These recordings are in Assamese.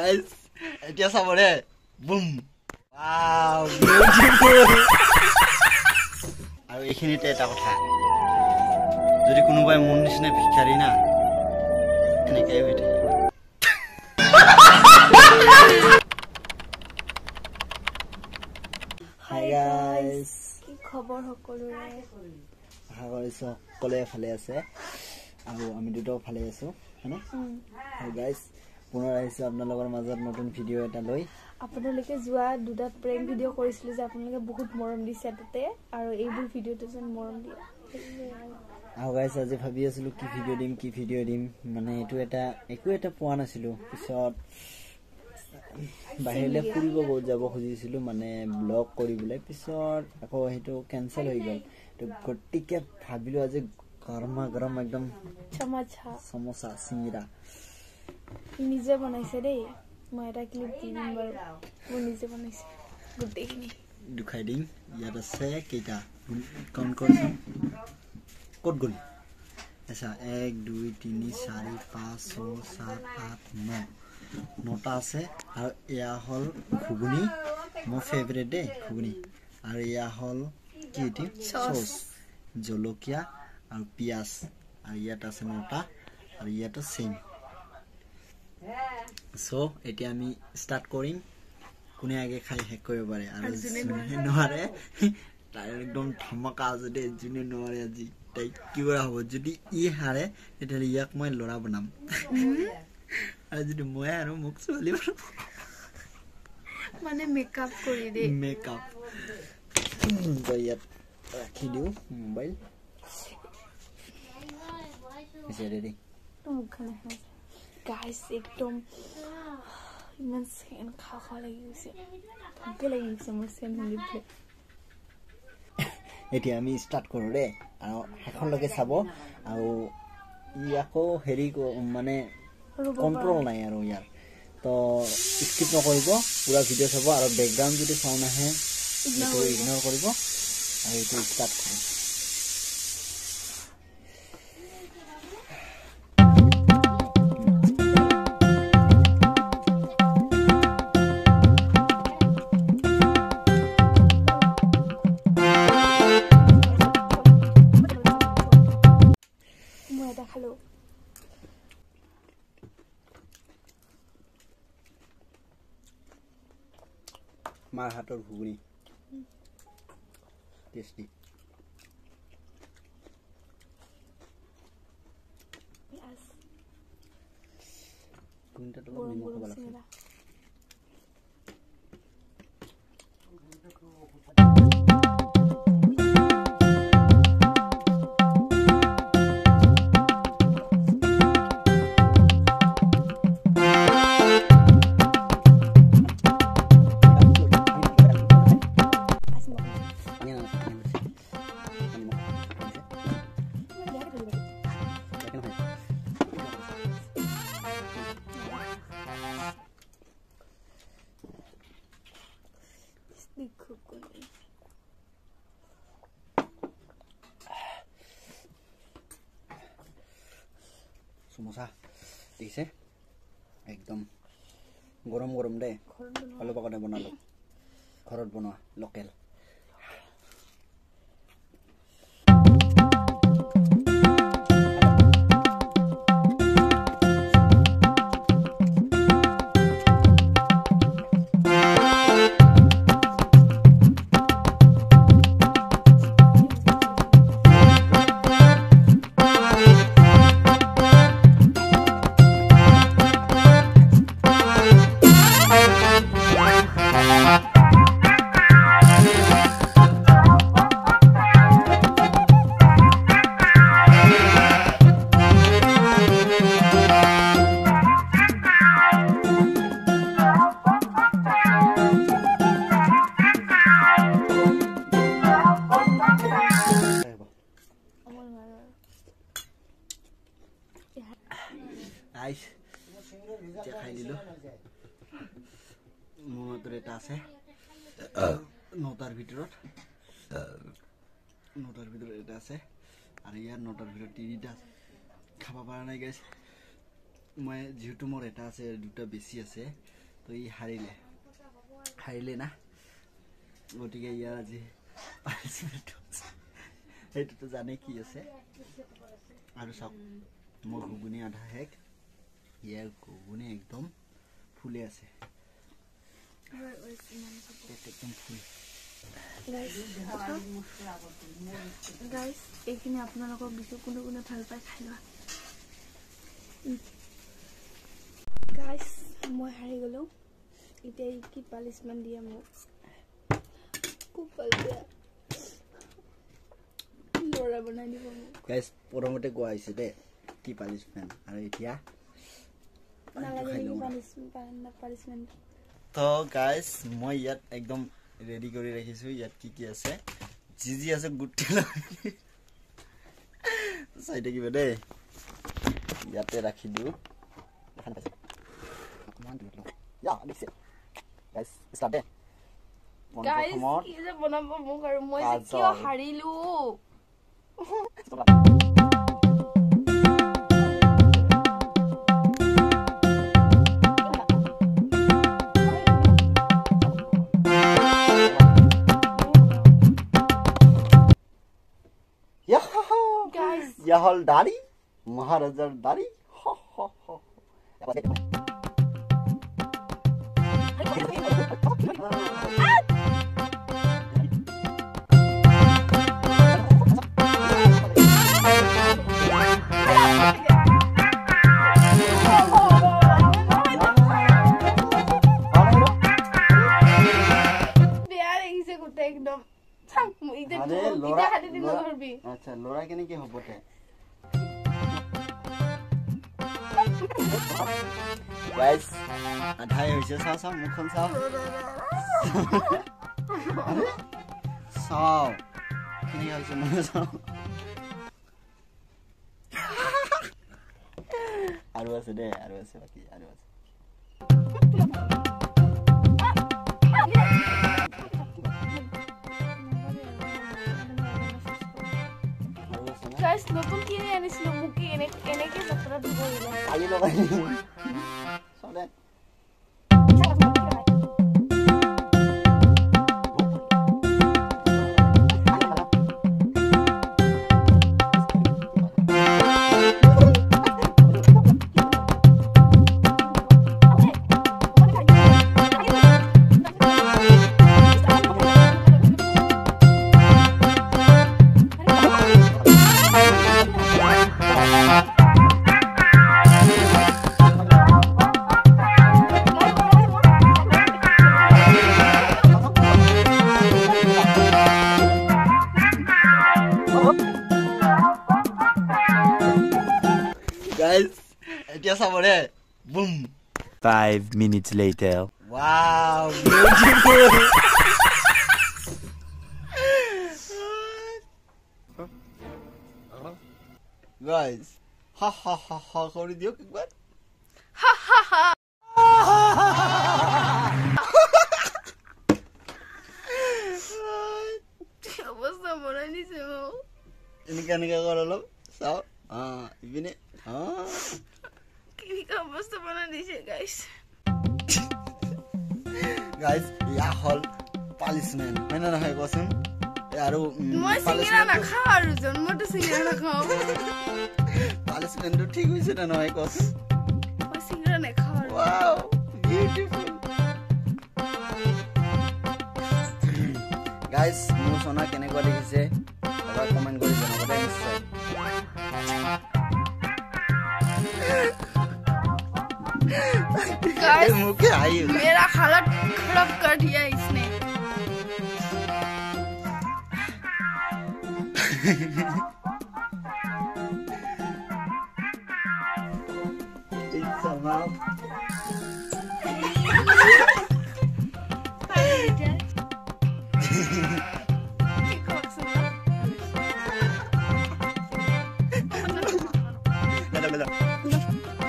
গাইস এতিয়া চাবৰে বুম ওয়াও বিউটিফুল আৰু এইখিনিতে এটা কথা যদি কোনোবাই মন নিচিনা ভিখাৰী না এনেকৈ হৈ থাকে হাই গাইস কি খবৰ সকলোৰে আশা কৰিছো সকলোৱে ভালে আছে আৰু আমি দুটাও ভালে আছো হয়নে হাই গাইস পুনৰ আহিছো আপোনালোকৰ মাজত নতুন ভিডিঅ' এটা লৈ আপোনালোকে যোৱা দুটা প্ৰেম ভিডিঅ' কৰিছিল যে আপোনালোকে বহুত মৰম দিছে তাতে আৰু এইবোৰ ভিডিঅ'টো যেন মৰম দিয়ে আৰু গাইস আজি ভাবি আছিলো কি ভিডিঅ' দিম মানে এইটো একো এটা পোৱা নাছিলো পিছত বাহিৰলৈ ফুৰিব যাব খুজিছিলো মানে ব্লগ কৰিবলৈ পিছত আকৌ সেইটো কেনসেল হৈ গ'ল তো গটিকে ভাবিলো আজি গৰম একদম সমোসা চিংৰা নিজে বনাইছে দেই মই এটা ক্লিপ দিম বাৰু মই নিজে বনাইছে গোটেইখিনি দুখাই দিম ইয়াত আছে কেইটা কাউন্ট কৰচোন ক'ত গ'ল আচ্ছা 1 2 3 4 5 6 7 8 9 নটা আছে আৰু এয়া হল ঘুগুনি মোৰ ফেভাৰিট দে ঘুগুনি আৰু এয়া হল কি এটি সস জলকীয়া আৰু পিয়াজ আৰু ইয়াত আছে নটা আৰু ইয়াত সেম সো এতিয়া আমি স্টাৰ্ট কৰিম কোনে আগে খাই হেক কৰিব পাৰে আৰু যোনে নোৱাৰে তাই একদম ধমকা আছে দে যোনে নোৱাৰে আজি তাই কি কৰা হ'ব যদি ই হাৰে তেতিয়াহ'লে ইয়াক মই লৰা বনাম আৰু যদি মই আৰু মোক ছোৱালী মানে মেকআপ কৰি দে মেকআপ ইয়াত ৰাখি দিওঁ মোবাইল ৰেডি মুখখন গাইস একদম ইমান সেন খাওয়া লাগি গৈছে ভাগে লাগি গৈছে মোৰ সেন শুনিবলৈ এতিয়া আমি স্টাৰ্ট কৰো দে আৰু হেখনলৈকে চাব আৰু ই আকৌ হেৰি মানে কন্ট্ৰোল নাই আৰু ইয়াৰ তো স্কিপ নকৰিব পুৰা ভিডিঅ' চাব আৰু বেকগ্ৰাউণ্ড যদি সাউণ্ড আহে এইটো ইগনোৰ কৰিব আৰু এইটো স্টাৰ্ট কৰিম মই এটা খালো মাৰ হাতৰ ঘুগুনি টেষ্টি ঘুগুনিটা অলপ নিমখ হ'ব লাগে সমোসা দিছে একদম গৰম দে অলপ আগতে বনালো ঘৰত বনোৱা লোকেল আইস খাই দিলো মোৰ এটা আছে নটাৰ ভিতৰত এটা আছে আৰু ইয়াৰ নটাৰ ভিতৰত তিনিটা খাব পৰা নাই গাইছ মই যেহেতু মোৰ এটা আছে দুটা বেছি আছে তো ই হাৰিলে না গতিকে ইয়াৰ আজি সেইটোতো জানে কি আছে আৰু চাওক মোৰ ঘুগুনি আধা শেষ ইয়াৰ ঘুগুনি একদম ফুলে আছে একদম ফুল গাইস এইখিনি আপোনালোকক দিছো কোনে কোনে ভাল পায় খাই লোৱা গাইস মই হাৰি গলো এতিয়া কি পালিশমেন্ট দিয়ে মোক খুব ভাল দিয়া লৰা বনাই দিব মোক গাইস প্ৰথমতে কোৱা হৈছে দে কি পালিশমেন্ট আৰু এতিয়া পালিশমেন্ট তো গাইস মই ইয়াত একদম ৰেডি কৰি ৰাখিছো ইয়াত কি আছে জিজি আছে গুটি চাই থাকিব দে ইয়াতে ৰাখি দিও দেখান পাইছে অকমান দিলো ইয়া দিছে গাইস ষ্টাৰ্ট দে গাইস কি যে বনাব মোক আৰু মই যে কিয় হাৰিলো या हल दाढ़ी महाराजार दाढ़ी हो हो हो एकदम अच्छा लोरा के नहीं हबते गाइस আধাই হৈছে চাও মুখন চাও চাও কি হৈছে মুখ চাও আৰু আছে দে আৰু আছে বাকি আৰু আছে গাইস নতুন কিনে আনিছিল মুকি এনেকে যাত্ৰা দিব হইলো কালি লগাই সৰে Guys, এতিয়া চাবৰে boom 5 minutes later wow beautiful guys ha ha ha ha কৰি দিও একবাৰ ha ha ha অবস্থা বনাই দিছে এনেকা কৰলো চাও ইভিনে কি অবস্থা বনাই দিছে গাইস ইয়া হল পালিশমেন্ট মানে নহয় কোন আৰু মই সিংৰা না খা আৰু জন্মটো সিংৰা না খাও পালিশমেন্ট ঠিক হৈছে না নহয় কোন মই সিংৰা না খাও ওয়াও বিউটিফুল গাইস মোৰ সোনা কেনেকুৱা দেখিছে এবাৰ কমেন্ট কৰি জনাব দে নিশ্চয় गाइस मुझे आई मेरा हालत खराब कर दिया इसने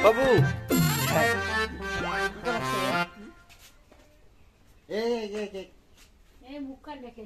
बाबू मुक्का लेके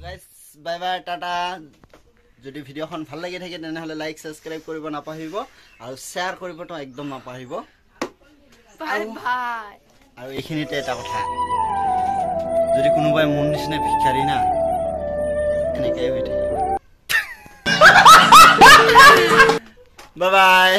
गाइस बाय बाय टाटा যদি ভিডিওখন ভাল লাগি থাকে তেনেহলে লাইক সাবস্ক্রাইব কৰিব নাপাহৰিব আৰু শেয়াৰ কৰিবটো একদম নাপাহৰিব বাই বাই আৰু এইখিনিতে এটা কথা যদি কোনোবাই মন নিচিনা ভিখাৰী না এনেকৈ হৈ থাকে বাই বাই